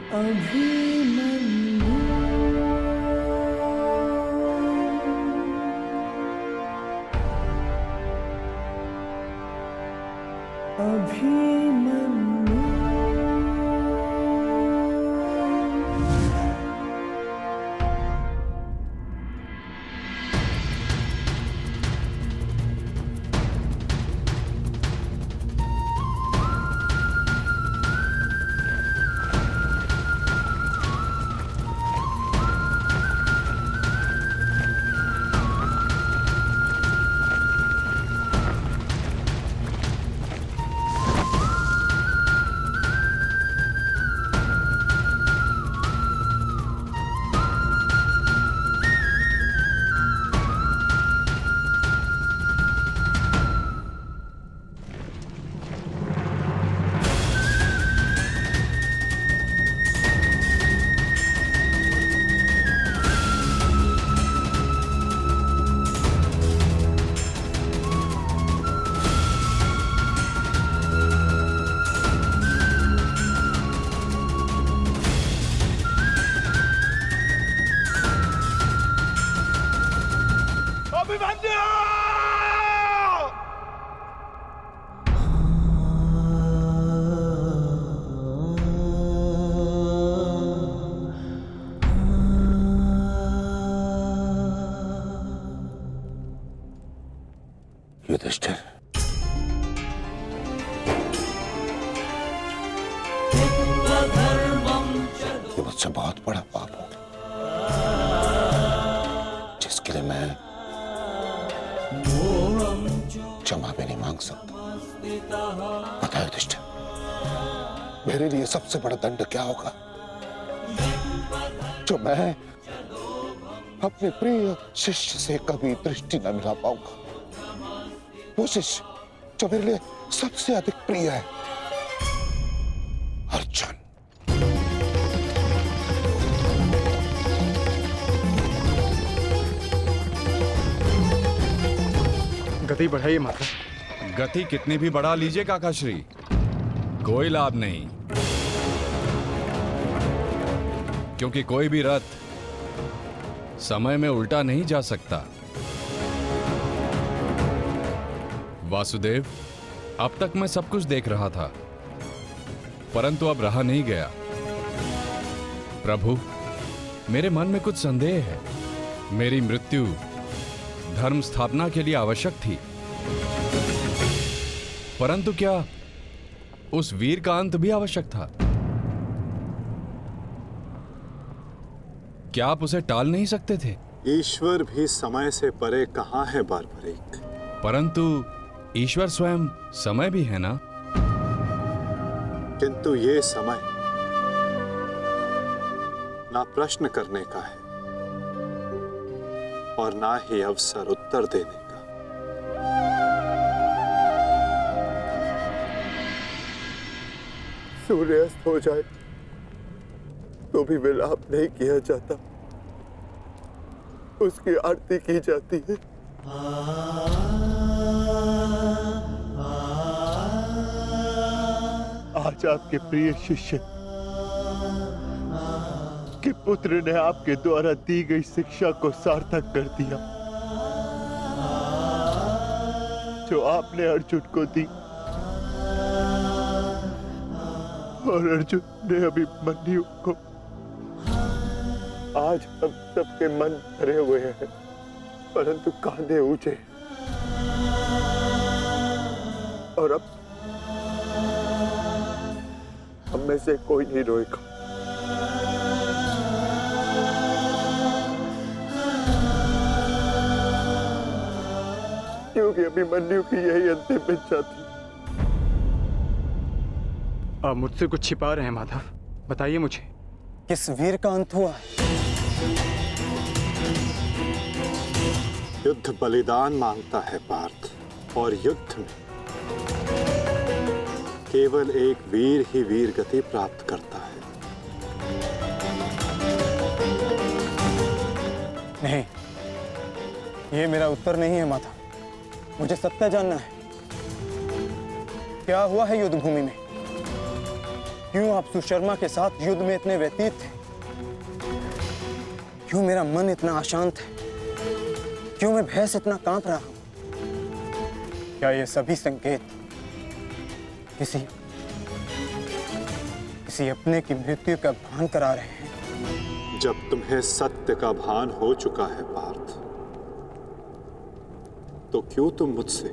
अभिमन्यु अभिमन्यु युधिष्ठिर, ये मुझसे बहुत बड़ा पाप हो जिसके लिए मैं क्षमा भी नहीं मांग सकता। पता है युधिष्ठिर, मेरे लिए सबसे बड़ा दंड क्या होगा? जो मैं अपने प्रिय शिष्य से कभी दृष्टि न मिला पाऊंगा, वो शिष्य जो मेरे लिए सबसे अधिक प्रिय है, अर्जुन। गति बढ़ाइए माता। गति कितनी भी बढ़ा लीजिए काकाश्री, कोई लाभ नहीं, क्योंकि कोई भी रथ समय में उल्टा नहीं जा सकता। वासुदेव, अब तक मैं सब कुछ देख रहा था, परंतु अब रहा नहीं गया। प्रभु, मेरे मन में कुछ संदेह है। मेरी मृत्यु धर्म स्थापना के लिए आवश्यक थी, परंतु क्या उस वीर का अंत भी आवश्यक था? क्या आप उसे टाल नहीं सकते थे? ईश्वर भी समय से परे कहाँ है बारबरीक? परंतु ईश्वर स्वयं समय भी है ना? किंतु ये समय ना प्रश्न करने का है और ना ही अवसर उत्तर देने का। सूर्यास्त हो जाए तो भी विलाप नहीं किया जाता, उसकी आरती की जाती है। आज आपके प्रिय शिष्य के पुत्र ने आपके द्वारा दी गई शिक्षा को सार्थक कर दिया, जो आपने अर्जुन को दी, और अर्जुन ने अभिमन्यु को। आज हम सबके मन भरे हुए हैं, परंतु कांधे ऊंचे, और अब हम में से कोई नहीं रोएगा। क्योंकि अभिमन्यु की यही अंतिम इच्छा थी। आप मुझसे कुछ छिपा रहे हैं माधव, बताइए मुझे। किस वीर का अंत हुआ? युद्ध बलिदान मांगता है पार्थ, और युद्ध में केवल एक वीर ही वीर गति प्राप्त करता है। नहीं, ये मेरा उत्तर नहीं है माता। मुझे सत्य जानना है। क्या हुआ है युद्ध भूमि में? क्यों आप सुशर्मा के साथ युद्ध में इतने व्यतीत थे? क्यों मेरा मन इतना अशांत है? क्यों मैं भय से इतना कांप रहा हूं? क्या ये सभी संकेत किसी अपने की मृत्यु का भान करा रहे हैं? जब तुम्हें सत्य का भान हो चुका है पार्थ, तो क्यों तुम मुझसे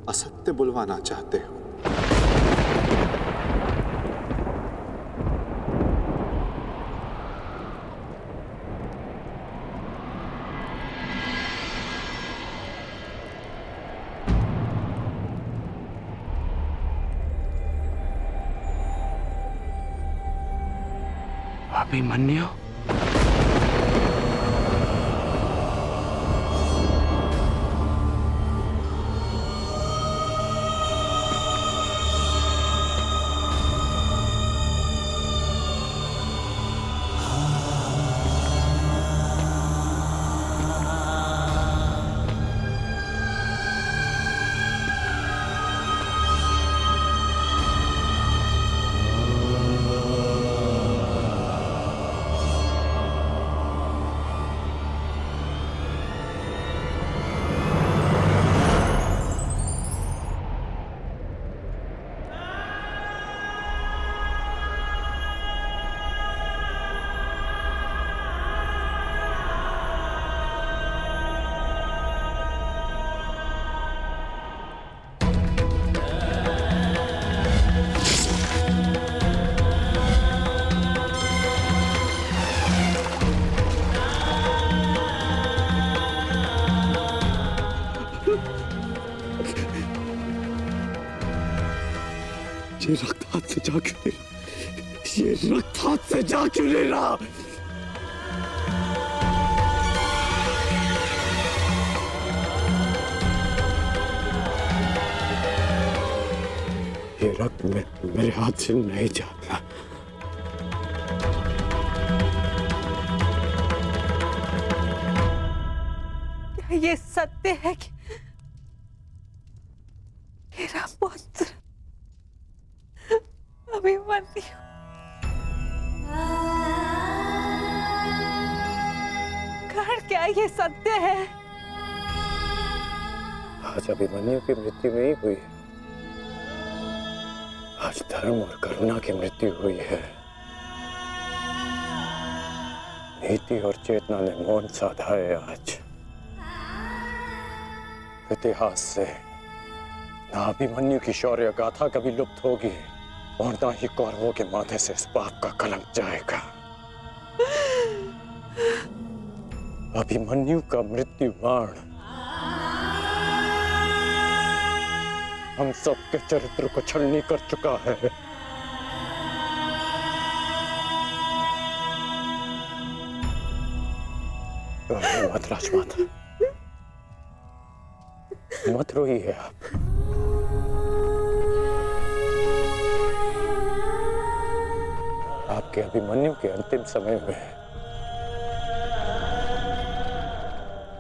असत्य बुलवाना चाहते हो? अभिमन्यु, ये रक्त हाथ से जा क्यों नहीं? ये रक्त हाथ से जा क्यों नहीं रहा? ये रक्त मेरे हाथ से नहीं जाता। क्या ये सत्य है कि मेरा पुत्र अभिमन्यु कर्ण, क्या ये सत्य है? आज अभिमन्यु की मृत्यु नहीं हुई है, आज धर्म और करुणा की मृत्यु हुई है। नीति और चेतना ने मौन साधा है। आज इतिहास से ना अभिमन्यु की शौर्य गाथा कभी लुप्त होगी और ना ही कौरवों के माथे से इस पाप का कलंक जाएगा। अभिमन्यु का मृत्यु बाण हम सबके चरित्र को छलनी कर चुका है। मत राजमाता, मत रोइए आप। आपके अभिमन्यु के अंतिम समय में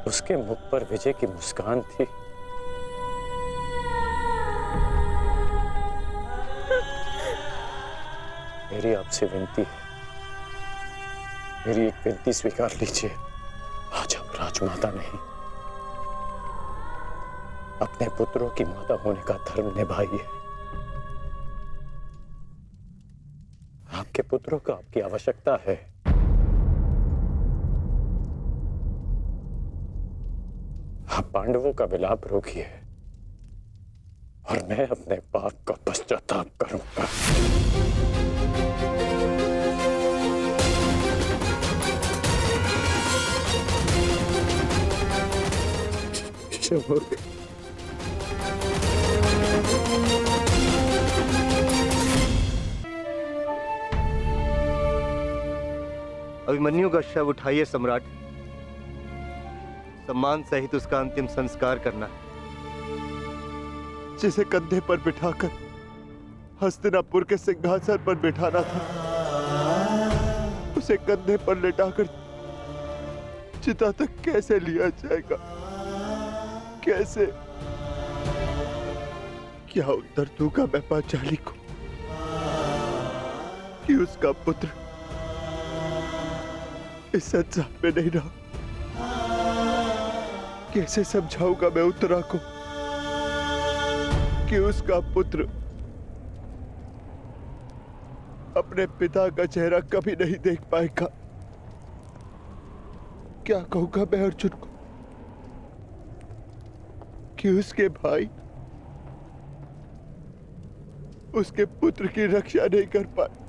उसके मुख पर विजय की मुस्कान थी। मेरी आपसे विनती है, मेरी एक विनती स्वीकार लीजिए। आज आप राजमाता नहीं, अपने पुत्रों की माता होने का धर्म निभाइए। आपके पुत्रों को आपकी आवश्यकता है। आप पांडवों का विलाप रोकिए और मैं अपने पाप का पश्चाताप करूंगा। अभिमन्यु का शव उठाइए सम्राट, सम्मान सहित उसका अंतिम संस्कार करना है। जिसे कंधे पर बिठाकर हस्तिनापुर के सिंहासन पर बिठाना था, उसे कंधे पर लेटाकर चिता तक कैसे लिया जाएगा? कैसे? क्या उत्तर दूंगा मैं पांचाली को? कि उसका पुत्र इस संसार में नहीं रहा। कैसे समझाऊंगा मैं उत्तरा को कि उसका पुत्र अपने पिता का चेहरा कभी नहीं देख पाएगा। क्या कहूंगा मैं अर्जुन को कि उसके भाई उसके पुत्र की रक्षा नहीं कर पाए।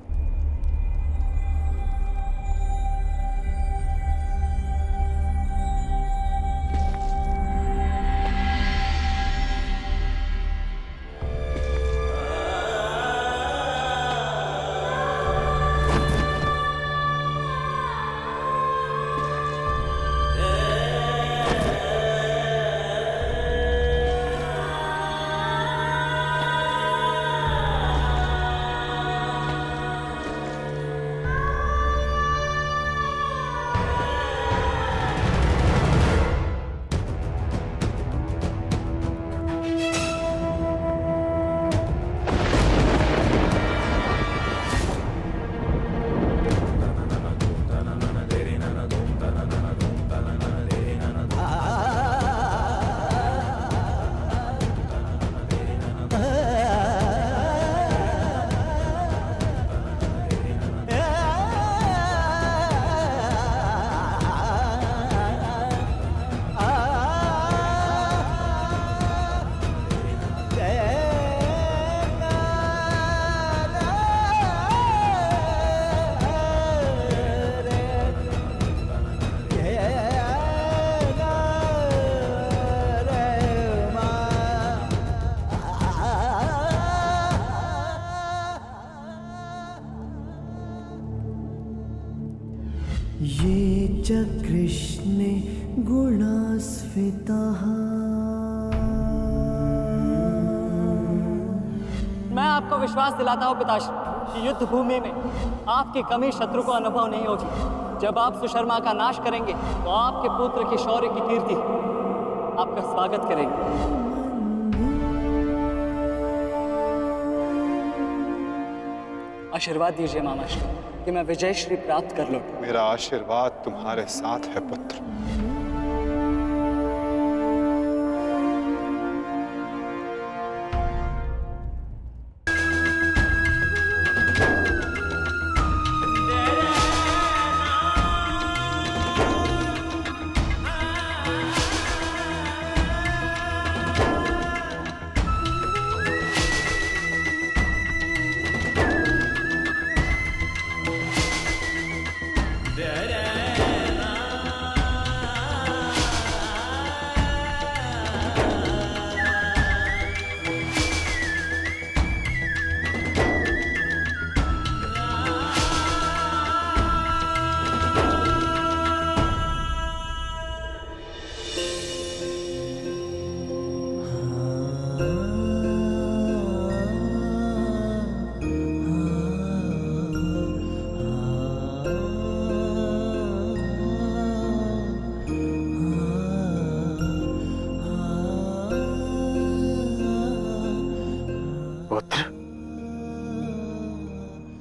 ये च कृष्णे गुणास्फितः। मैं आपको विश्वास दिलाता हूँ पिताश्री कि युद्ध भूमि में आपकी कमी शत्रु को अनुभव नहीं होगी। जब आप सुशर्मा का नाश करेंगे तो आपके पुत्र की शौर्य की कीर्ति आपका स्वागत करेगी। आशीर्वाद दीजिए मामाश्री कि मैं विजयश्री प्राप्त कर लूं। मेरा आशीर्वाद तुम्हारे साथ है पुत्र।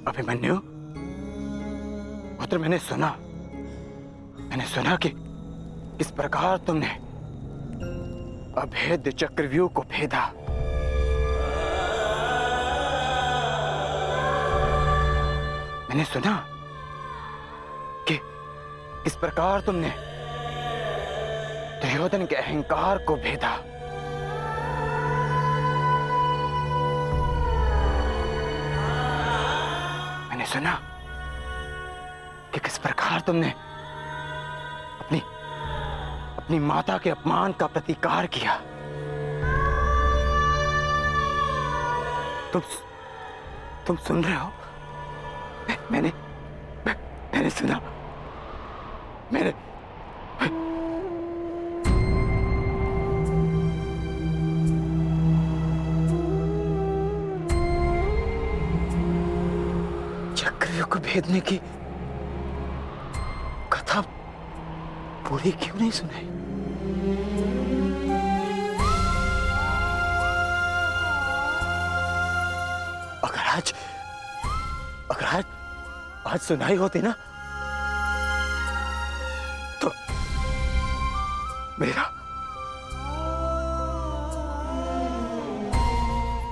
अभिमन्यु, पुत्र मैंने सुना कि किस प्रकार तुमने अभेद्य चक्रव्यूह को भेदा। मैंने सुना कि किस प्रकार तुमने दुर्योधन के अहंकार को भेदा। मैंने सुना कि किस प्रकार तुमने अपनी माता के अपमान का प्रतिकार किया। तुम सुन रहे हो? मैंने सुना। मैंने चक्रव्यूह को भेदने की कथा पूरी क्यों नहीं सुनाई? अगर आज आज सुनाई होती ना तो मेरा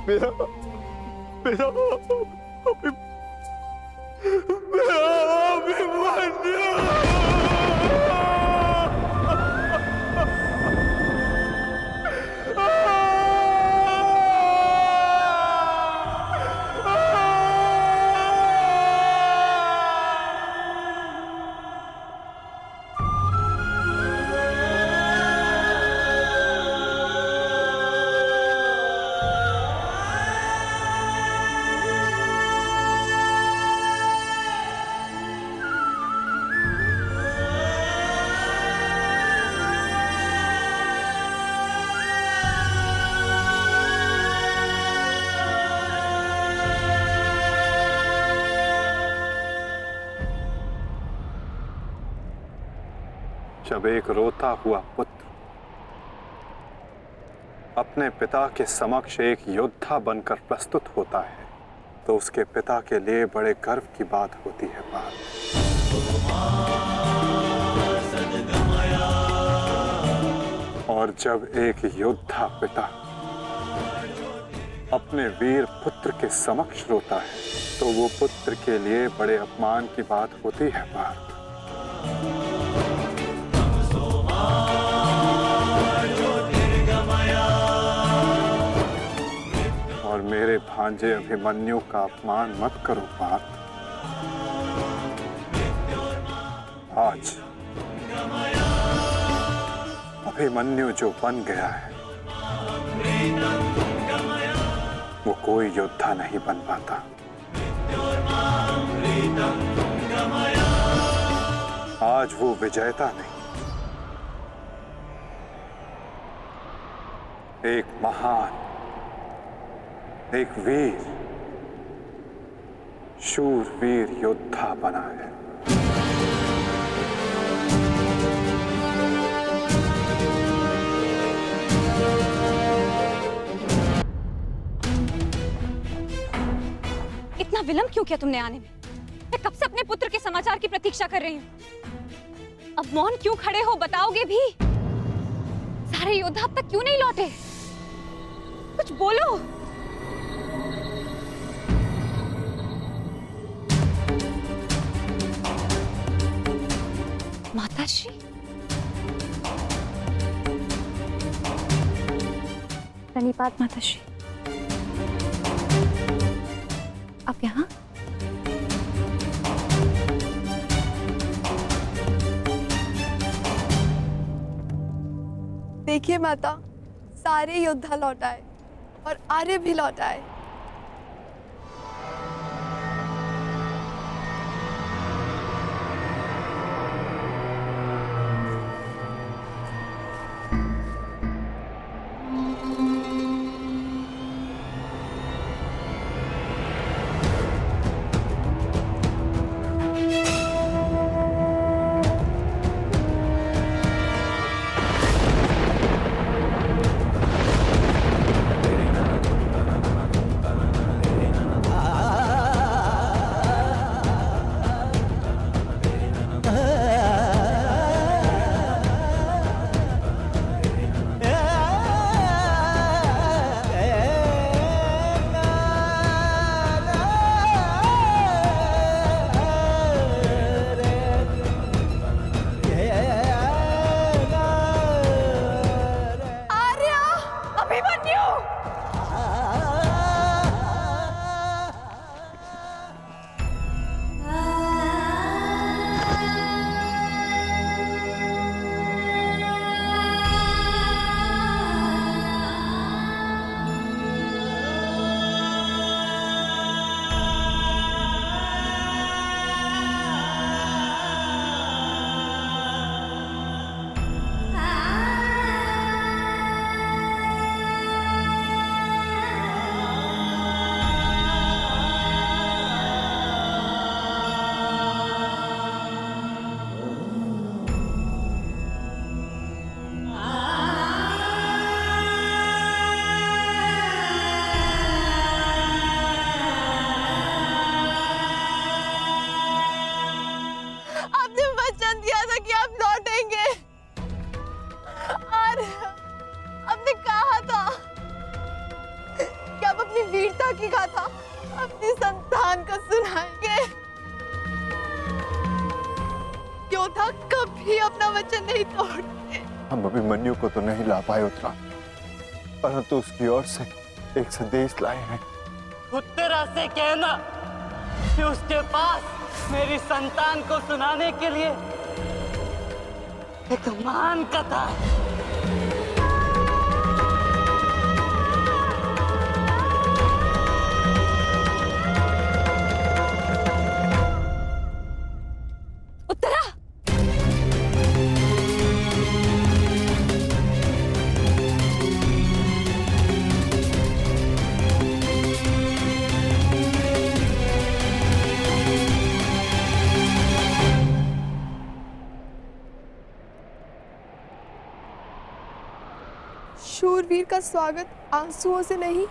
मेरा मेरा जब एक रोता हुआ पुत्र अपने पिता के समक्ष एक योद्धा बनकर प्रस्तुत होता है तो उसके पिता के लिए बड़े गर्व की बात होती है पार्थ। और जब एक योद्धा पिता अपने वीर पुत्र के समक्ष रोता है तो वो पुत्र के लिए बड़े अपमान की बात होती है पार्थ। और मेरे भांजे अभिमन्यु का अपमान मत करो पार्थ। आज अभिमन्यु जो बन गया है वो कोई योद्धा नहीं बन पाता। आज वो विजेता नहीं, एक महान, एक वीर, शूरवीर योद्धा बना है। इतना विलंब क्यों किया तुमने आने में? मैं कब से अपने पुत्र के समाचार की प्रतीक्षा कर रही हूँ। अब मौन क्यों खड़े हो, बताओगे भी? सारे योद्धा अब तक क्यों नहीं लौटे? कुछ बोलो। माताश्री, धन्यवाद माताश्री। आप यहाँ? देखिए माता, सारे योद्धा लौट आए और आर्य भी लौट आए। योद्धा कभी अपना वचन नहीं तोड़ते। हम अभिमन्यु को तो नहीं ला पाए उत्तरा, परंतु उसकी ओर से एक संदेश लाए हैं। उत्तरा से कहना कि उसके पास मेरी संतान को सुनाने के लिए एक महान कथा है। उत्तरा, शूरवीर का स्वागत आंसुओं से नहीं,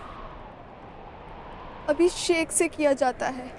अभिषेक से किया जाता है।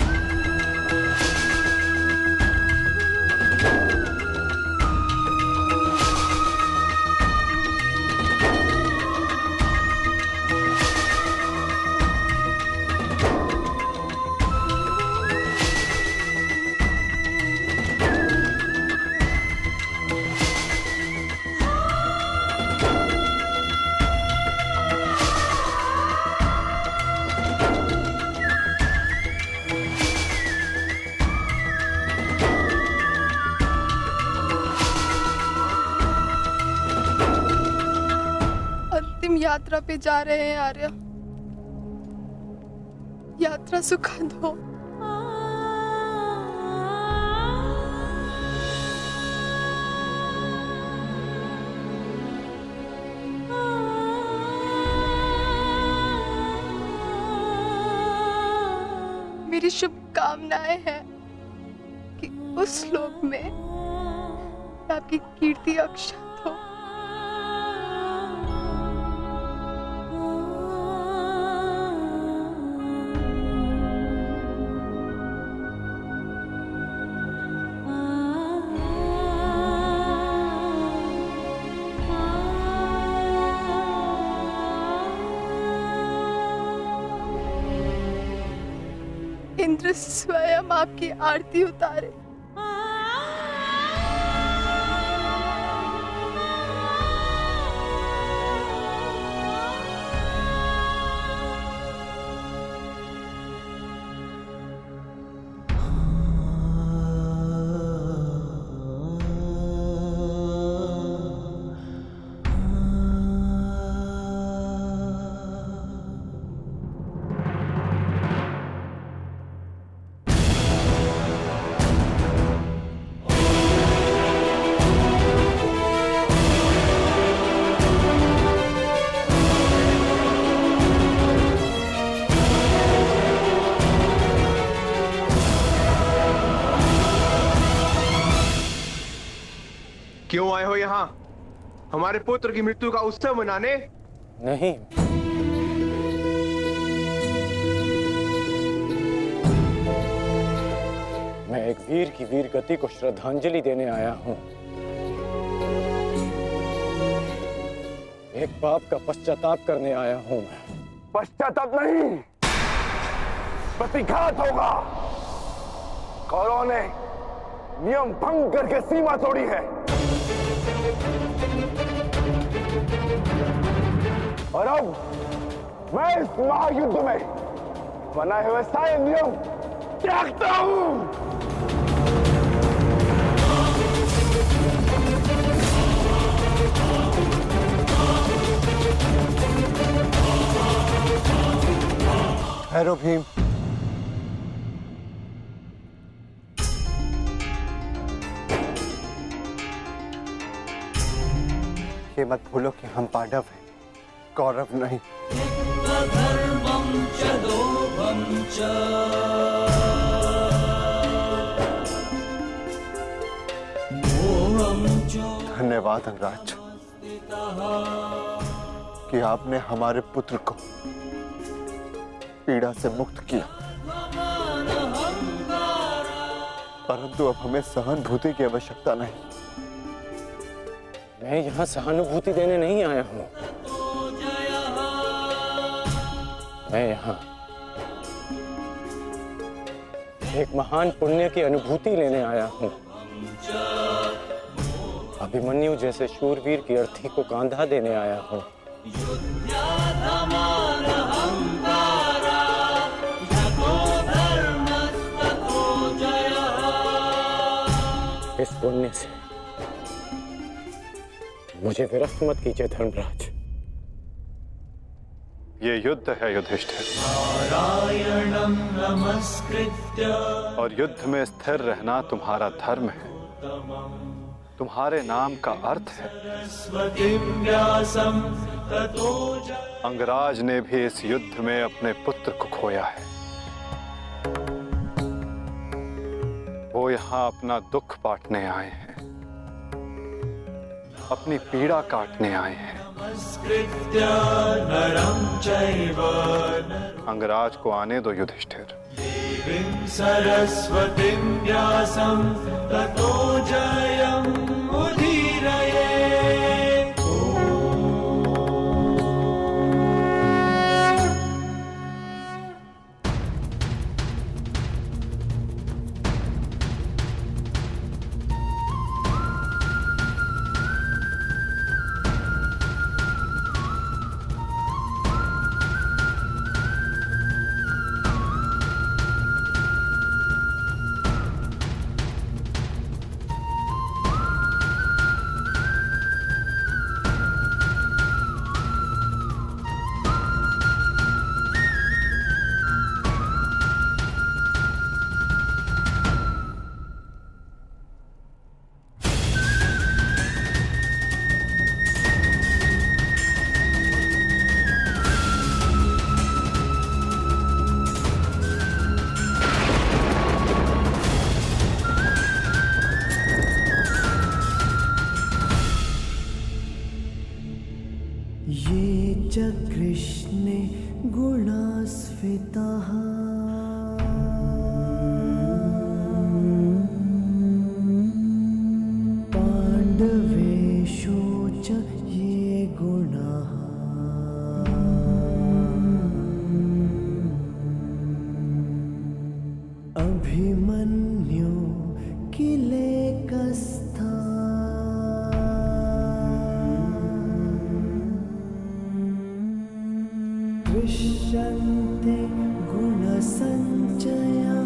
अंतिम यात्रा पे जा रहे हैं आर्य। यात्रा सुखद हो। मेरी शुभकामनाएं हैं कि उस लोक में आपकी कीर्ति अक्षत हो। इंद्र स्वयं आपकी आरती उतारे। क्यों आए हो यहाँ? हमारे पुत्र की मृत्यु का उत्सव मनाने? नहीं, मैं एक वीर की वीर गति को श्रद्धांजलि देने आया हूँ। एक पाप का पश्चाताप करने आया हूँ मैं। पश्चाताप नहीं, प्रतिघात होगा। कौरवों ने नियम भंग करके सीमा तोड़ी है और अब मैं इस महायुद्ध में बनाए हुए सारे नियम त्यागता हूं। भैरव भीम, ये मत भूलो कि हम पांडव हैं, कौरव नहीं। धन्यवाद अंगराज कि आपने हमारे पुत्र को पीड़ा से मुक्त किया, परंतु अब हमें सहानुभूति की आवश्यकता नहीं। मैं यहाँ सहानुभूति देने नहीं आया हूँ, मैं यहाँ एक महान पुण्य की अनुभूति लेने आया हूँ। अभिमन्यु जैसे शूरवीर की अर्थी को कांधा देने आया हूं। इस पुण्य से मुझे विरक्त मत कीजिए धर्मराज। ये युद्ध है युधिष्ठिर, और युद्ध में स्थिर रहना तुम्हारा धर्म है, तुम्हारे नाम का अर्थ है। अंगराज ने भी इस युद्ध में अपने पुत्र को खोया है। वो यहां अपना दुख बांटने आए हैं, अपनी पीड़ा काटने आए हैं। अंगराज को आने दो युधिष्ठिर। सरस्वतीं व्यासं ततो जयं उदीरये। ये च कृष्णे गुणास्फिताः पाण्डवेषु च ये गुणाः अभिमन्यु किलेकस्था दृश्यन्ते गुणसञ्चयः।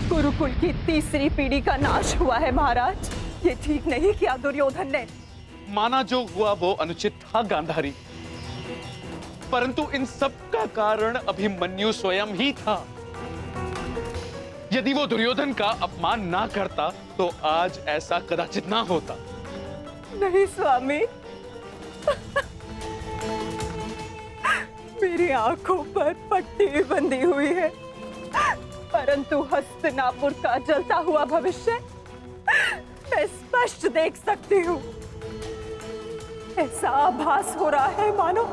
गुरुकुल की तीसरी पीढ़ी का नाश हुआ है महाराज। ये ठीक नहीं किया दुर्योधन ने। माना जो हुआ वो अनुचित था गांधारी, परंतु इन सब का कारण अभिमन्यु स्वयं ही था। यदि वो दुर्योधन का अपमान ना करता तो आज ऐसा कदाचित ना होता। नहीं स्वामी, मेरी आंखों पर पट्टी बंधी हुई है, परंतु हस्तिनापुर का जलता हुआ भविष्य मैं स्पष्ट देख सकती हूँ। ऐसा आभास हो रहा है मानो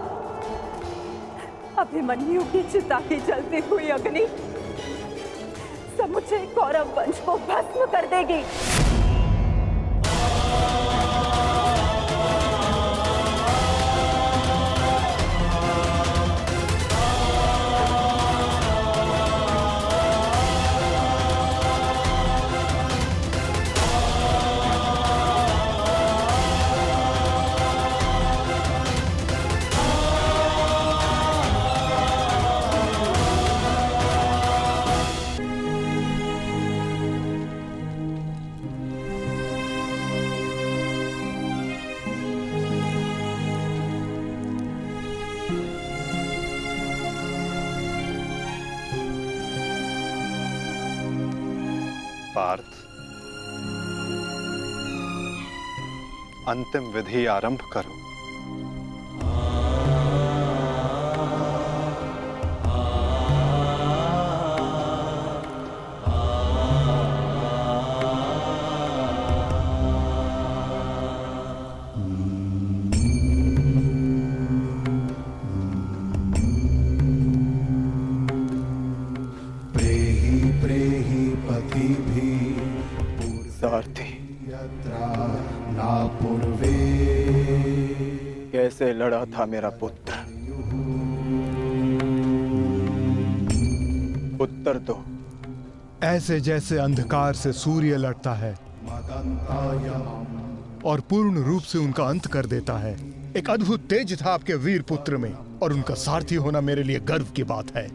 अभिमन्यु की चिता की जलती हुई अग्नि समुचे कौरव वंश को भस्म कर देगी। पार्थ, अंतिम विधि आरंभ करो। सारथी कैसे लड़ा था मेरा पुत्र? उत्तर दो। ऐसे जैसे अंधकार से सूर्य लड़ता है और पूर्ण रूप से उनका अंत कर देता है। एक अद्भुत तेज था आपके वीर पुत्र में और उनका सारथी होना मेरे लिए गर्व की बात है।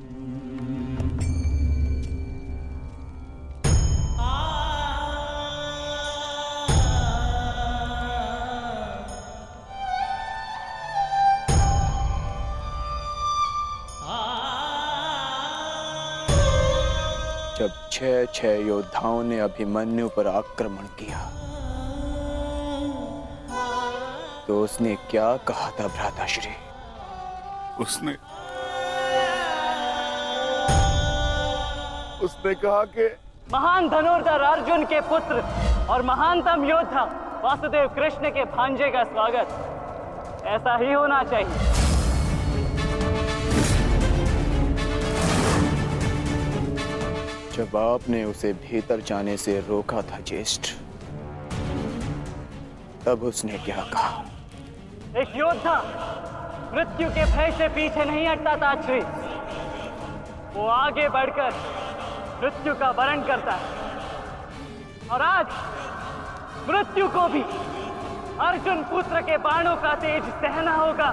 जब 6 योद्धाओं ने अभिमन्यु पर आक्रमण किया तो उसने क्या कहा था भ्राताश्री? उसने कहा कि महान धनुर्धर अर्जुन के पुत्र और महानतम योद्धा वासुदेव कृष्ण के भांजे का स्वागत ऐसा ही होना चाहिए। जब आपने उसे भीतर जाने से रोका था ज्येष्ठ, तब उसने क्या कहा? एक योद्धा मृत्यु के भय से पीछे नहीं हटता था श्री, वो आगे बढ़कर मृत्यु का वरण करता है। और आज मृत्यु को भी अर्जुन पुत्र के बाणों का तेज सहना होगा।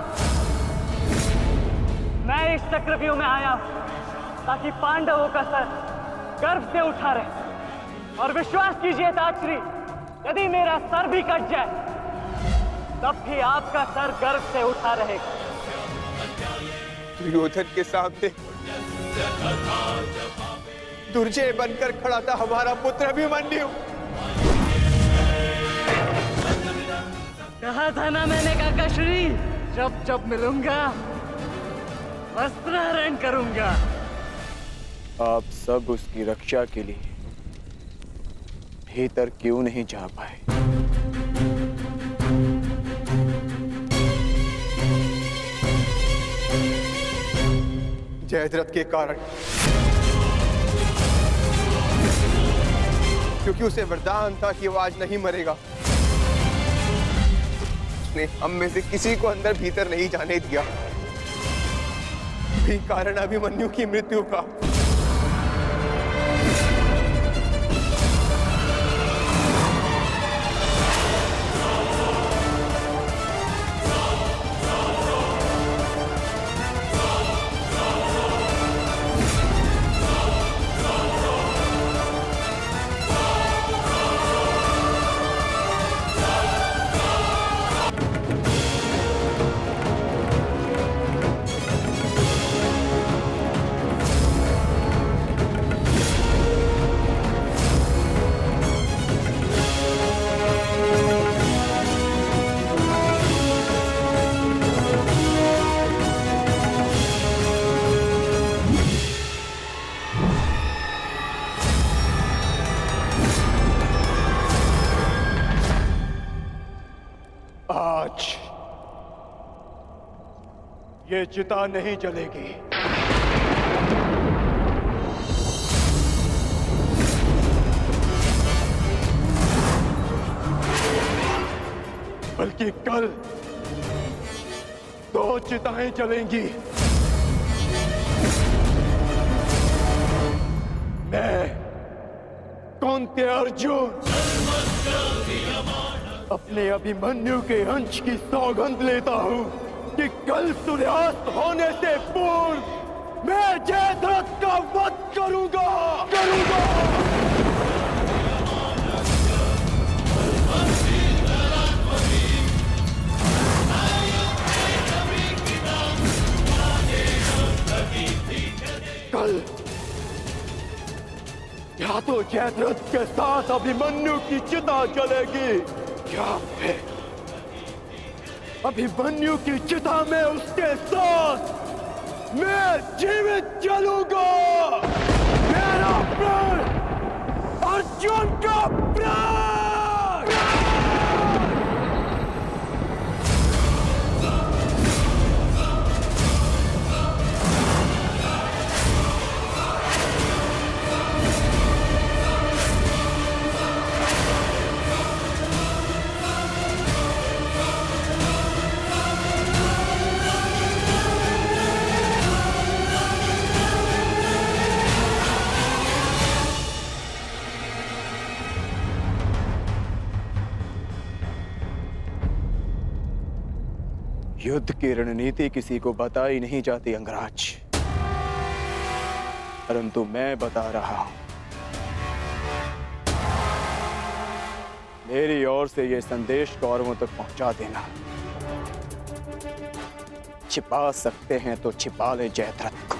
मैं इस चक्रव्यूह में आया हूं ताकि पांडवों का सर गर्व से उठा रहे। और विश्वास कीजिए ताक्षरी, यदि मेरा सर भी कट जाए तब भी आपका सर गर्व से उठा रहेगा। दुर्योधन के सामने दुर्जय बनकर खड़ा था हमारा पुत्र अभिमन्यु। कहा था ना मैंने काकाश्री, जब जब मिलूंगा वस्त्रहरण करूंगा। आप सब उसकी रक्षा के लिए भीतर क्यों नहीं जा पाए? जयद्रथ के कारण, क्योंकि उसे वरदान था कि वो आज नहीं मरेगा। उसने हम में से किसी को अंदर भीतर नहीं जाने दिया, भी कारण अभिमन्यु की मृत्यु का। आज ये चिता नहीं जलेगी। बल्कि कल 2 चिताएं जलेंगी। मैं कुंती अर्जुन अपने अभिमन्यु के अंश की सौगंध लेता हूं कि कल सूर्यास्त होने से पूर्व मैं जयद्रथ का वध करूंगा। कल या तो जयद्रथ के साथ अभिमन्यु की चिता जलेगी या फिर अभिमन्यु की चिता में उसके साथ मैं जीवित जलूंगा। मेरा प्राण अर्जुन का प्राण। युद्ध की रणनीति किसी को बताई नहीं जाती अंगराज, परंतु मैं बता रहा हूं। मेरी ओर से यह संदेश कौरवों तक पहुंचा देना। छिपा सकते हैं तो छिपा ले जयद्रथ को,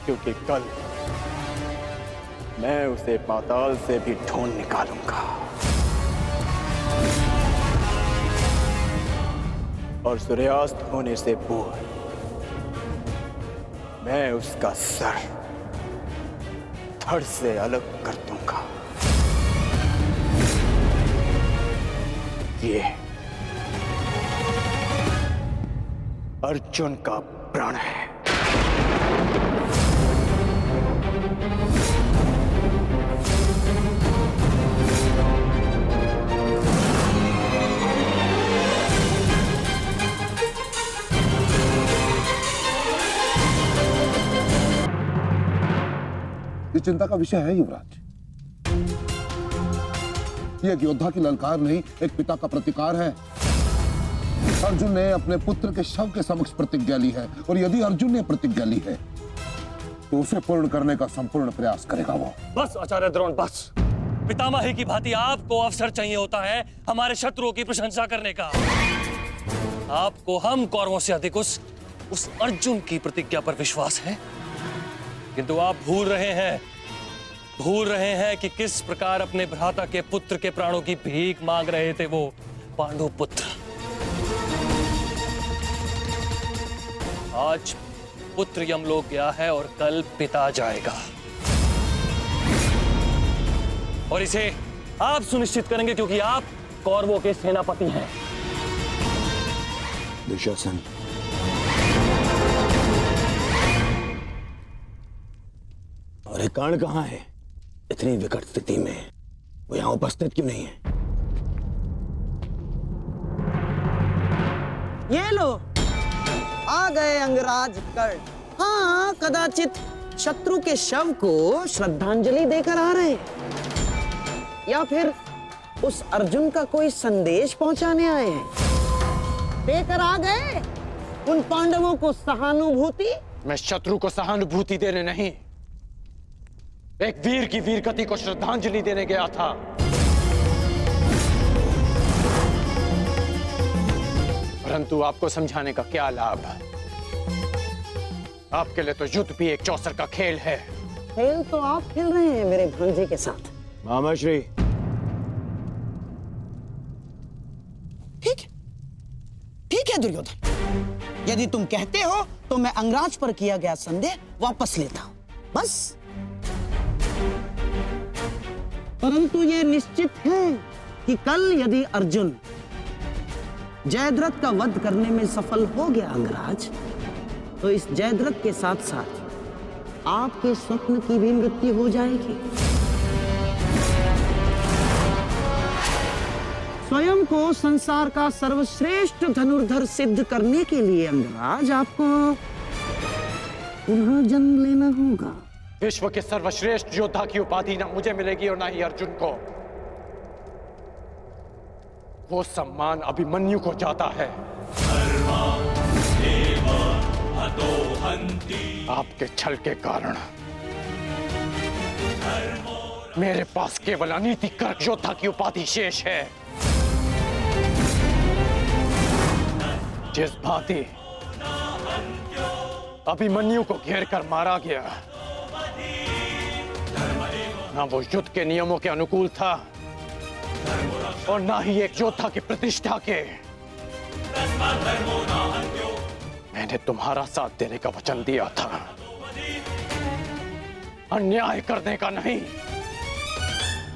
क्योंकि कल मैं उसे पाताल से भी ढूंढ निकालूंगा और सूर्यास्त होने से पूर्व मैं उसका सर धड़ से अलग कर दूंगा। ये अर्जुन का प्रण है। ये चिंता का विषय है युवराज। ये एक योद्धा की ललकार नहीं, एक पिता का प्रतिकार है। अर्जुन ने अपने पुत्र के शव के समक्ष प्रतिज्ञा ली है, और यदि अर्जुन ने प्रतिज्ञा ली है तो उसे पूर्ण करने का संपूर्ण प्रयास करेगा वो। बस आचार्य द्रोण, बस। पितामही की भांति आपको अवसर चाहिए होता है हमारे शत्रुओं की प्रशंसा करने का। आपको हम कौरवों से अधिक उस अर्जुन की प्रतिज्ञा पर विश्वास है, किंतु आप भूल रहे हैं कि किस प्रकार अपने भ्राता के पुत्र के प्राणों की भीख मांग रहे थे वो पांडु पुत्र। आज पुत्र यमलोक गया है और कल पिता जाएगा, और इसे आप सुनिश्चित करेंगे क्योंकि आप कौरवों के सेनापति हैं। दुशासन, और कर्ण कहाँ है? इतनी विकट स्थिति में वो यहां उपस्थित क्यों नहीं है? ये लो, आ गए अंगराज कर्ण। हाँ, कदाचित शत्रु के शव को श्रद्धांजलि देकर आ रहे हैं, या फिर उस अर्जुन का कोई संदेश पहुंचाने आए हैं। देकर आ गए उन पांडवों को सहानुभूति। मैं शत्रु को सहानुभूति देने नहीं, एक वीर की वीरगति को श्रद्धांजलि देने गया था। परंतु आपको समझाने का क्या लाभ? आपके लिए तो युद्ध भी एक चौसर का खेल है। खेल तो आप खेल रहे हैं मेरे भांजे के साथ। मामाश्री, ठीक है दुर्योधन, यदि तुम कहते हो तो मैं अंगराज पर किया गया संदेह वापस लेता हूं, बस। परंतु यह निश्चित है कि कल यदि अर्जुन जयद्रथ का वध करने में सफल हो गया अंगराज, तो इस जयद्रथ के साथ साथ आपके स्वप्न की भी मृत्यु हो जाएगी। स्वयं को संसार का सर्वश्रेष्ठ धनुर्धर सिद्ध करने के लिए अंगराज आपको पुनः जन्म लेना होगा। विश्व के सर्वश्रेष्ठ योद्धा की उपाधि ना मुझे मिलेगी और ना ही अर्जुन को। वो सम्मान अभिमन्यु को जाता है। आपके छल के कारण मेरे पास केवल अनीतिकर योद्धा की उपाधि शेष है। जिस भांति अभिमन्यु को घेर कर मारा गया, ना वो युद्ध के नियमों के अनुकूल था और ना ही एक योद्धा की प्रतिष्ठा के। मैंने तुम्हारा साथ देने का वचन दिया था, अन्याय करने का नहीं।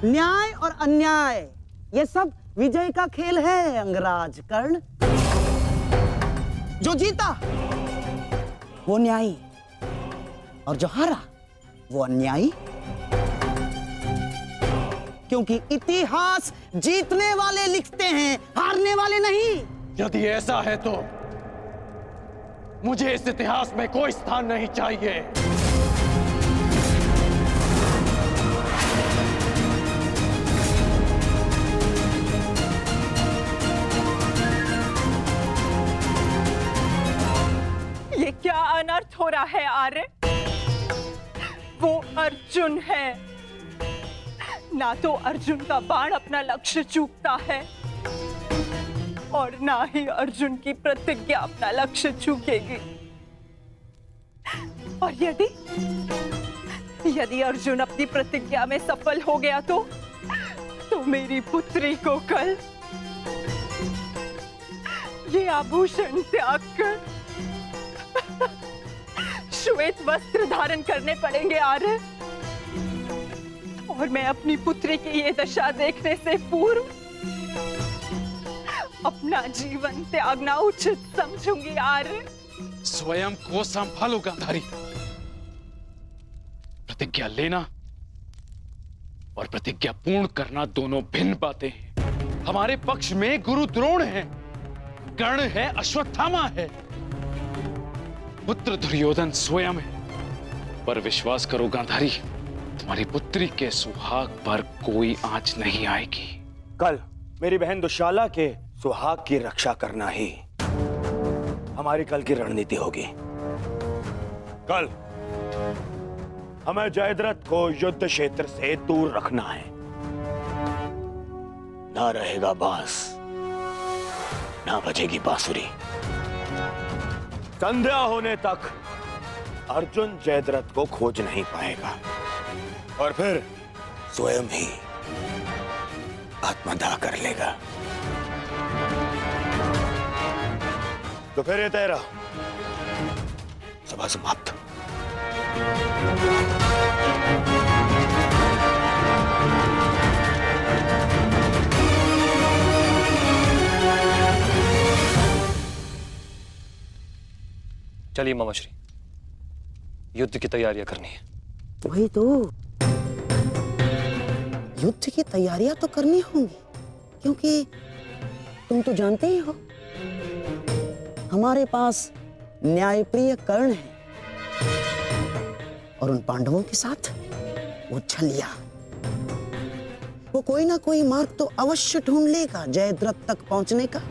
न्याय और अन्याय ये सब विजय का खेल है अंगराज कर्ण। जो जीता वो न्यायी और जो हारा वो अन्यायी, क्योंकि इतिहास जीतने वाले लिखते हैं, हारने वाले नहीं। यदि ऐसा है तो मुझे इस इतिहास में कोई स्थान नहीं चाहिए। ये क्या अनर्थ हो रहा है आर्य? वो अर्जुन है, ना तो अर्जुन का बाण अपना लक्ष्य चूकता है और ना ही अर्जुन की प्रतिज्ञा अपना लक्ष्य चूकेगी। और यदि अर्जुन अपनी प्रतिज्ञा में सफल हो गया तो मेरी पुत्री को कल ये आभूषण त्याग कर श्वेत वस्त्र धारण करने पड़ेंगे आर्य। और मैं अपनी पुत्री की ये दशा देखने से पूर्व अपना जीवन त्यागना उचित समझूंगी आर्य। स्वयं को संभालो गांधारी। प्रतिज्ञा लेना और प्रतिज्ञा पूर्ण करना दोनों भिन्न बातें हैं। हमारे पक्ष में गुरु द्रोण है, कर्ण है, अश्वत्थामा है, पुत्र दुर्योधन स्वयं है। पर विश्वास करो गांधारी, तुम्हारी पुत्री के सुहाग पर कोई आंच नहीं आएगी। कल मेरी बहन दुशाला के सुहाग की रक्षा करना ही हमारी कल की रणनीति होगी। कल हमें जयद्रथ को युद्ध क्षेत्र से दूर रखना है। ना रहेगा बांस, ना बजेगी बांसुरी। संध्या होने तक अर्जुन जयद्रथ को खोज नहीं पाएगा और फिर स्वयं ही आत्मदाह कर लेगा। तो फिर ये तेरा सभा समाप्त। चलिए मामाश्री, युद्ध की तैयारियां करनी है। वही तो, युद्ध की तैयारियां तो करनी होंगी, क्योंकि तुम तो जानते ही हो हमारे पास न्यायप्रिय कर्ण है और उन पांडवों के साथ वो छलिया। वो कोई ना कोई मार्ग तो अवश्य ढूंढ लेगा जयद्रथ तक पहुंचने का।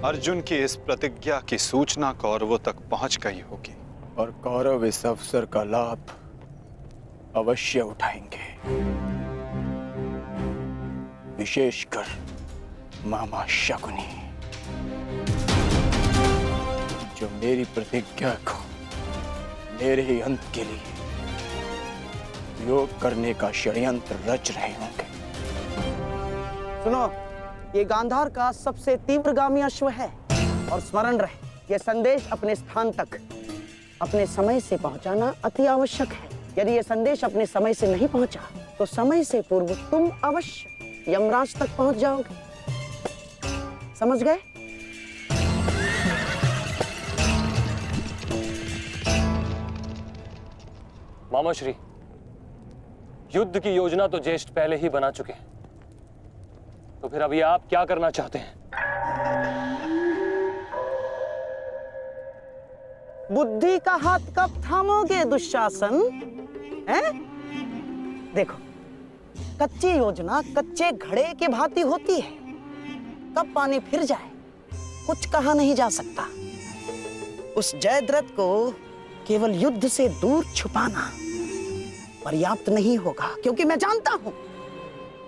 अर्जुन की इस प्रतिज्ञा की सूचना कौरवों तक पहुंच गई होगी और कौरव इस अवसर का लाभ अवश्य उठाएंगे, विशेषकर मामा शकुनी, जो मेरी प्रतिज्ञा को मेरे ही अंत के लिए योग करने का षड्यंत्र रच रहे होंगे। सुनो, ये गांधार का सबसे तीव्रगामी अश्व है और स्मरण रहे, ये संदेश अपने स्थान तक अपने समय से पहुंचाना अति आवश्यक है। यदि ये संदेश अपने समय से नहीं पहुंचा तो समय से पूर्व तुम अवश्य यमराज तक पहुंच जाओगे। समझ गए? मामाश्री, युद्ध की योजना तो ज्येष्ठ पहले ही बना चुके हैं, तो फिर अभी आप क्या करना चाहते हैं? बुद्धि का हाथ कब थामोगे दुशासन? हैं? देखो, कच्ची योजना कच्चे घड़े के भांति होती है। कब पानी फिर जाए कुछ कहा नहीं जा सकता। उस जयद्रथ को केवल युद्ध से दूर छुपाना पर्याप्त नहीं होगा, क्योंकि मैं जानता हूं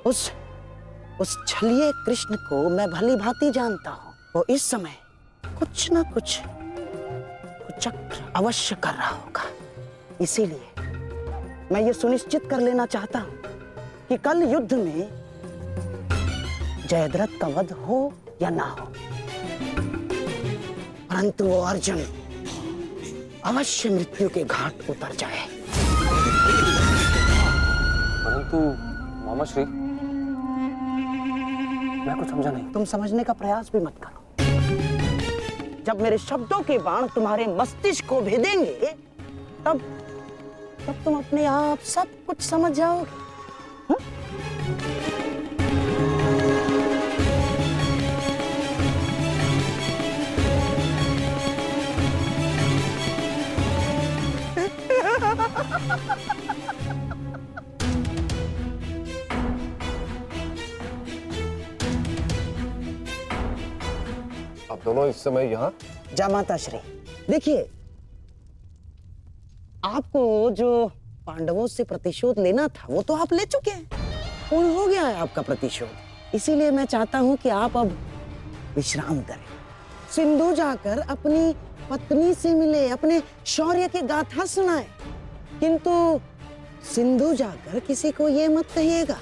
उस छलिए कृष्ण को मैं भली भांति जानता हूं। वो इस समय कुछ ना कुछ चक्र अवश्य कर रहा होगा। इसीलिए मैं ये सुनिश्चित कर लेना चाहता हूं कि कल युद्ध में जयद्रथ का वध हो या ना हो, परंतु वो अर्जुन अवश्य मृत्यु के घाट उतर जाए। परंतु मामाश्री, मैं कुछ समझा नहीं। तुम समझने का प्रयास भी मत करो। जब मेरे शब्दों के बाण तुम्हारे मस्तिष्क को भेदेंगे, तब तुम अपने आप सब कुछ समझ जाओगे। आप दोनों इस समय यहाँ? जामाता श्री, देखिए, आपको जो पांडवों से प्रतिशोध लेना था वो तो आप ले चुके हैं, पूर्ण हो गया है आपका प्रतिशोध। इसीलिए मैं चाहता हूं कि आप अब विश्राम करें, सिंधु जाकर अपनी पत्नी से मिले, अपने शौर्य की गाथा सुनाए। किंतु सिंधु जाकर किसी को ये मत कहिएगा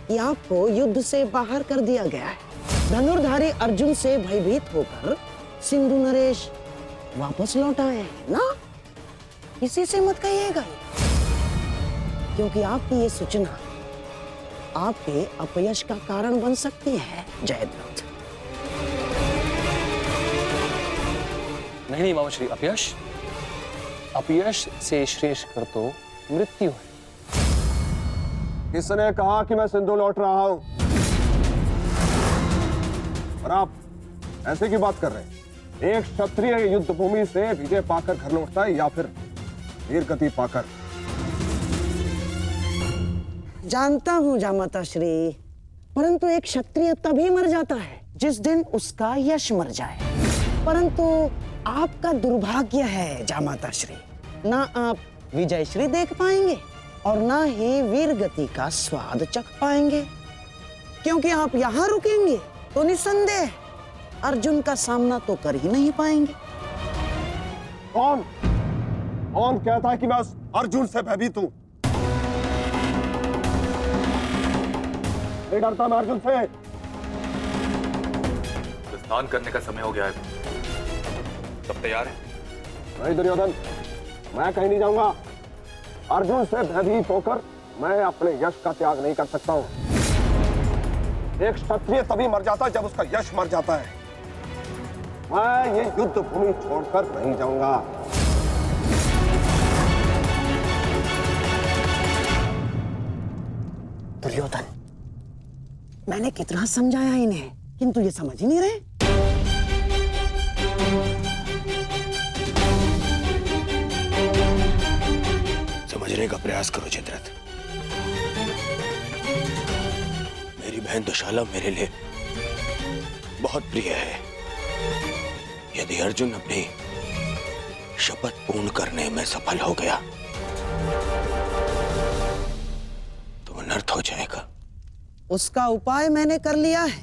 कि आपको युद्ध से बाहर कर दिया गया है। धनुर्धारी अर्जुन से भयभीत होकर सिंधु नरेश वापस लौट आए हैं ना, किसी से मत कहिएगा, क्योंकि आपकी ये सूचना आपके अपयश का कारण बन सकती है जयद्रथ। नहीं मामाश्री, अपयश से श्रेष्ठ कर तो मृत्यु है। किसने कहा कि मैं सिंधु लौट रहा हूं? और आप ऐसे की बात कर रहे हैं? एक क्षत्रिय युद्ध भूमि से विजय पाकर घर लौटता है या फिर वीर गति पाकर? जानता हूं जामाता श्री, परंतु एक क्षत्रिय तभी मर जाता है जिस दिन उसका यश मर जाए। परंतु आपका दुर्भाग्य है जामाता श्री, ना आप विजय श्री देख पाएंगे और ना ही वीर गति का स्वाद चख पाएंगे, क्योंकि आप यहाँ रुकेंगे तो निसंदेह अर्जुन का सामना तो कर ही नहीं पाएंगे। कौन कहता है कि मैं उस अर्जुन से भयभीत हूं? नहीं डरता मैं अर्जुन से। स्नान करने का समय हो गया है, सब तैयार है? नहीं दुर्योधन, मैं कहीं नहीं जाऊंगा। अर्जुन से भयभीत होकर मैं अपने यश का त्याग नहीं कर सकता हूं। एक क्षत्रिय तभी मर जाता है जब उसका यश मर जाता है। मैं ये युद्ध भूमि छोड़कर नहीं जाऊंगा। दुर्योधन, मैंने कितना समझाया इन्हें, किंतु ये समझ ही नहीं रहे। समझने का प्रयास करो जयद्रथ। मेरी बहन दुशाला मेरे लिए बहुत प्रिय है। यदि अर्जुन अपनी शपथ पूर्ण करने में सफल हो गया तो अनर्थ हो जाएगा। उसका उपाय मैंने कर लिया है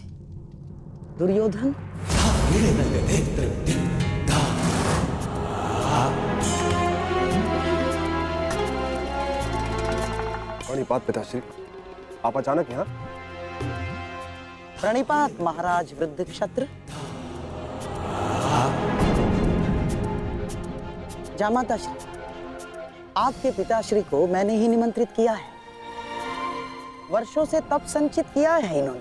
दुर्योधन। प्रणिपात पिताश्री, आप अचानक यहाँ? प्रणिपात महाराज वृद्ध क्षत्र। जामाता श्री, आपके पिताश्री को मैंने ही निमंत्रित किया है। वर्षों से तप संचित किया है इन्होंने,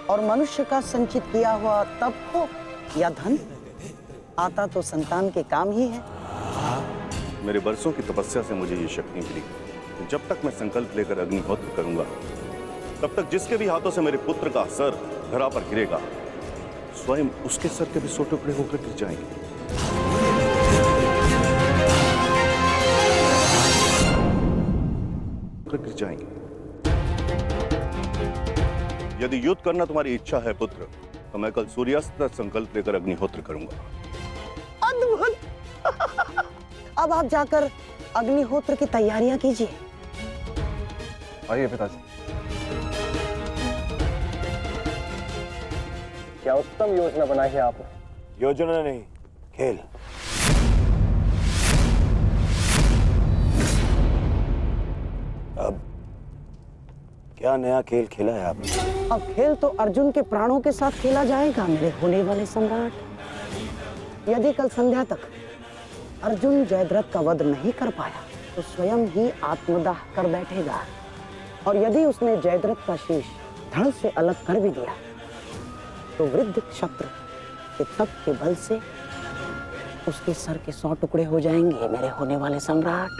और मनुष्य का संचित किया हुआ तप हो या धन, आता तो संतान के काम ही है। मेरे वर्षों की तपस्या से मुझे ये शक्ति मिली। जब तक मैं संकल्प लेकर अग्निहोत्र करूंगा, तब तक जिसके भी हाथों से मेरे पुत्र का सर धरा पर गिरेगा, स्वयं उसके सर के भी 100 टुकड़े होकर गिर जाएंगे। गिर जाएंगे। यदि युद्ध करना तुम्हारी इच्छा है पुत्र, तो मैं कल सूर्यास्त तक संकल्प लेकर अग्निहोत्र करूंगा। अद्भुत। अब आप जाकर अग्निहोत्र की तैयारियां कीजिए। आइए पिताजी। क्या उत्तम योजना बनाई है आपने। योजना नहीं, खेल। अब क्या नया खेल खेला है आपने? अब खेल तो अर्जुन के प्राणों के साथ खेला जाएगा मेरे होने वाले सम्राट। यदि कल संध्या तक अर्जुन जयद्रथ का वध नहीं कर पाया तो स्वयं ही आत्मदाह कर बैठेगा, और यदि उसने जयद्रथ का शीश धड़ से अलग कर भी दिया तो वृद्ध क्षत्र के तप के बल से उसके सर के 100 टुकड़े हो जाएंगे मेरे होने वाले सम्राट।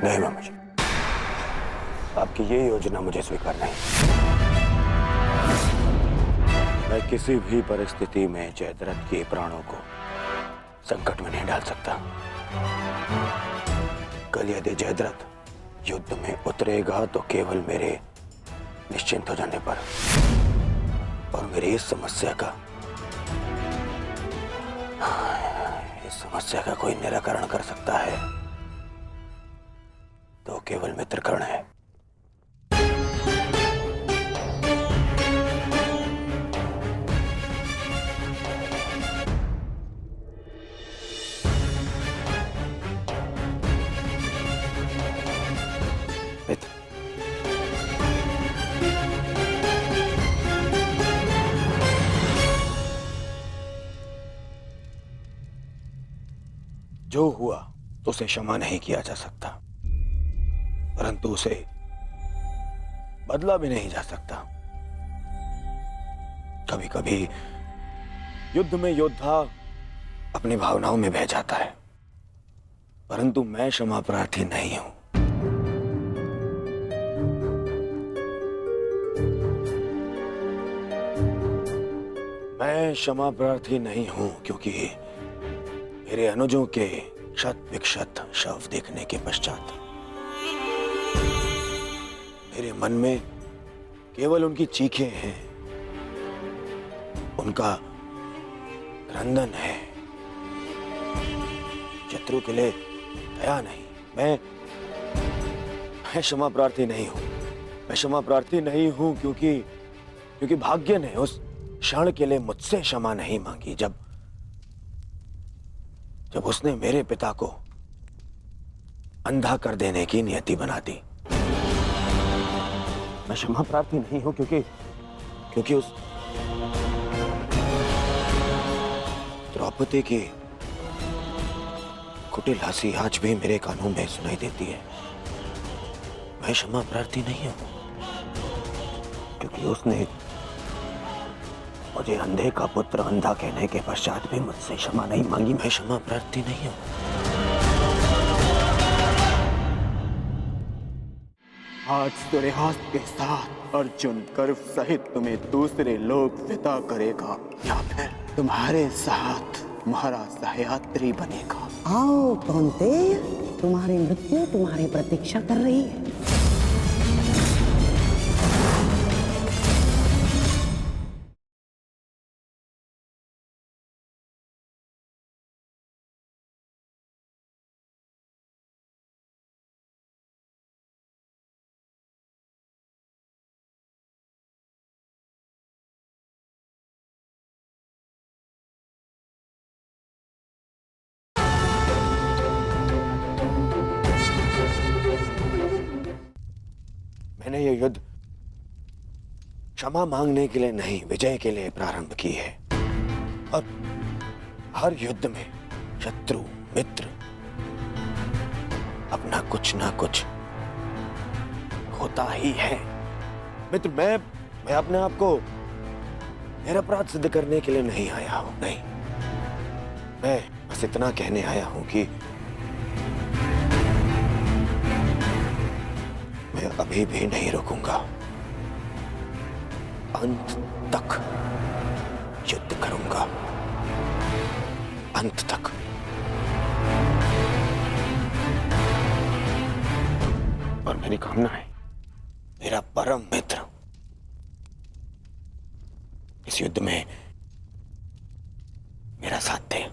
नहीं मामा जी, आपकी ये योजना मुझे स्वीकार नहीं। मैं किसी भी परिस्थिति में जयद्रथ के प्राणों को संकट में नहीं डाल सकता। कल यदि जयद्रथ युद्ध में उतरेगा तो केवल मेरे निश्चिंत हो जाने पर, और मेरी इस समस्या का कोई निराकरण कर सकता है तो केवल मित्रकर्ण है। मित्र, जो हुआ उसे क्षमा नहीं किया जा सकता, परंतु उसे बदला भी नहीं जा सकता। कभी कभी युद्ध में योद्धा अपनी भावनाओं में बह जाता है, परंतु मैं क्षमा प्रार्थी नहीं हूं। मैं क्षमा प्रार्थी नहीं हूं क्योंकि मेरे अनुजों के शत विक्षत शव देखने के पश्चात मेरे मन में केवल उनकी चीखें हैं, उनका क्रंदन है। शत्रु के लिए दया नहीं। मैं क्षमा प्रार्थी नहीं हूं। मैं क्षमा प्रार्थी नहीं हूं क्योंकि भाग्य ने उस क्षण के लिए मुझसे क्षमा नहीं मांगी जब उसने मेरे पिता को अंधा कर देने की नियति बना दी। मैं क्षमा प्रार्थी नहीं हूं क्योंकि उस द्रौपदी की कुटिल हंसी आज भी मेरे कानों में सुनाई देती है। मैं क्षमा प्रार्थी नहीं हूं क्योंकि उसने मुझे अंधे का पुत्र अंधा कहने के पश्चात भी मुझसे क्षमा नहीं मांगी। मैं क्षमा प्रार्थी नहीं हूं। आज सूर्यास्त के साथ अर्जुन गर्व सहित तुम्हें दूसरे लोक विदा करेगा या फिर तुम्हारे साथ महाराज सहयात्री बनेगा। आओ कौन्तेय, तुम्हारी मृत्यु तुम्हारी प्रतीक्षा कर रही है। मैंने ये युद्ध क्षमा मांगने के लिए नहीं, विजय के लिए प्रारंभ की है। और हर युद्ध में शत्रु मित्र अपना कुछ ना कुछ होता ही है। मित्र, मैं अपने आप को निरपराध सिद्ध करने के लिए नहीं आया हूं। नहीं, मैं बस इतना कहने आया हूं कि मैं अभी भी नहीं रुकूंगा। अंत तक युद्ध करूंगा, अंत तक। और मेरी कामना है मेरा परम मित्र इस युद्ध में मेरा साथ दे।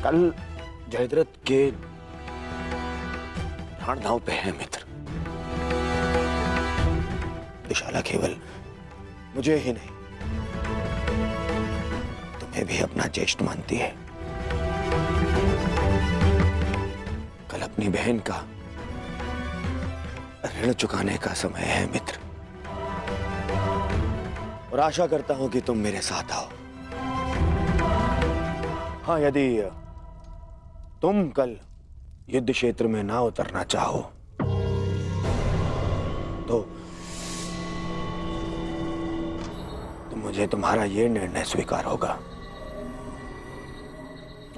कल जयद्रथ के प्राण दांव पे है मित्र। दुशाला केवल मुझे ही नहीं, तुम्हें भी अपना ज्येष्ठ मानती है। कल अपनी बहन का ऋण चुकाने का समय है मित्र, और आशा करता हूं कि तुम मेरे साथ आओ। हाँ, यदि तुम कल युद्ध क्षेत्र में ना उतरना चाहो तो मुझे तुम्हारा ये निर्णय स्वीकार होगा,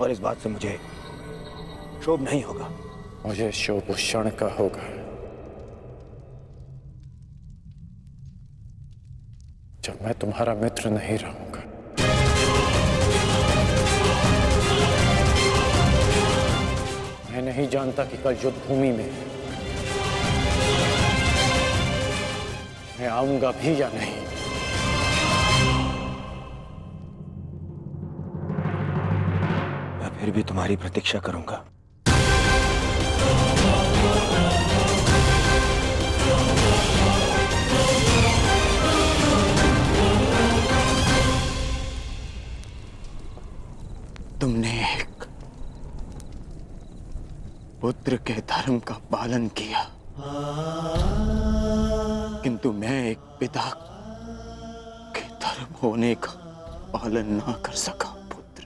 और इस बात से मुझे क्षोभ नहीं होगा। मुझे क्षोभ उस क्षण का होगा जब मैं तुम्हारा मित्र नहीं रहूंगा। मैं नहीं जानता कि कल युद्ध भूमि में मैं आऊंगा भी या नहीं। मैं फिर भी तुम्हारी प्रतीक्षा करूंगा। तुमने एक पुत्र के धर्म का पालन किया, किंतु मैं एक पिता के धर्म होने का पालन ना कर सका। पुत्र,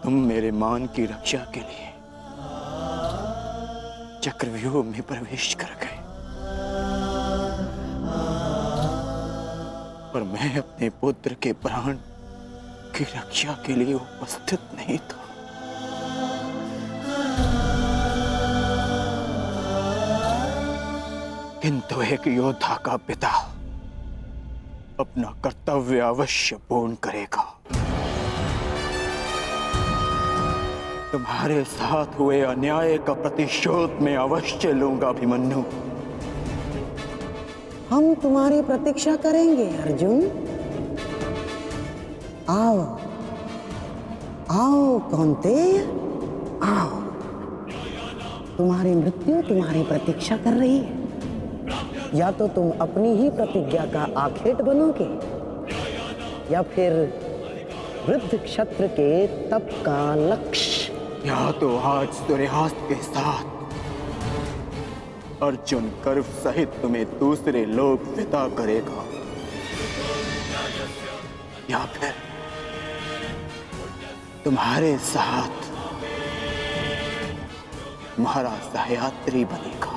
तुम मेरे मान की रक्षा के लिए चक्रव्यूह में प्रवेश कर गए, पर मैं अपने पुत्र के प्राण की रक्षा के लिए उपस्थित नहीं था। किंतु एक योद्धा का पिता अपना कर्तव्य अवश्य पूर्ण करेगा। तुम्हारे साथ हुए अन्याय का प्रतिशोध मैं अवश्य लूंगा अभिमन्यु। हम तुम्हारी प्रतीक्षा करेंगे अर्जुन। आओ आओ कौन्तेय, आओ। तुम्हारी मृत्यु तुम्हारी प्रतीक्षा कर रही है। या तो तुम अपनी ही प्रतिज्ञा का आखेट बनोगे, या फिर वृद्ध क्षत्र के तप का लक्ष्य। या तो आज सूर्यास्त के साथ अर्जुन गर्व सहित तुम्हें दूसरे लोक विदा करेगा, या फिर तुम्हारे साथ महाराज सह्याद्री बनेगा।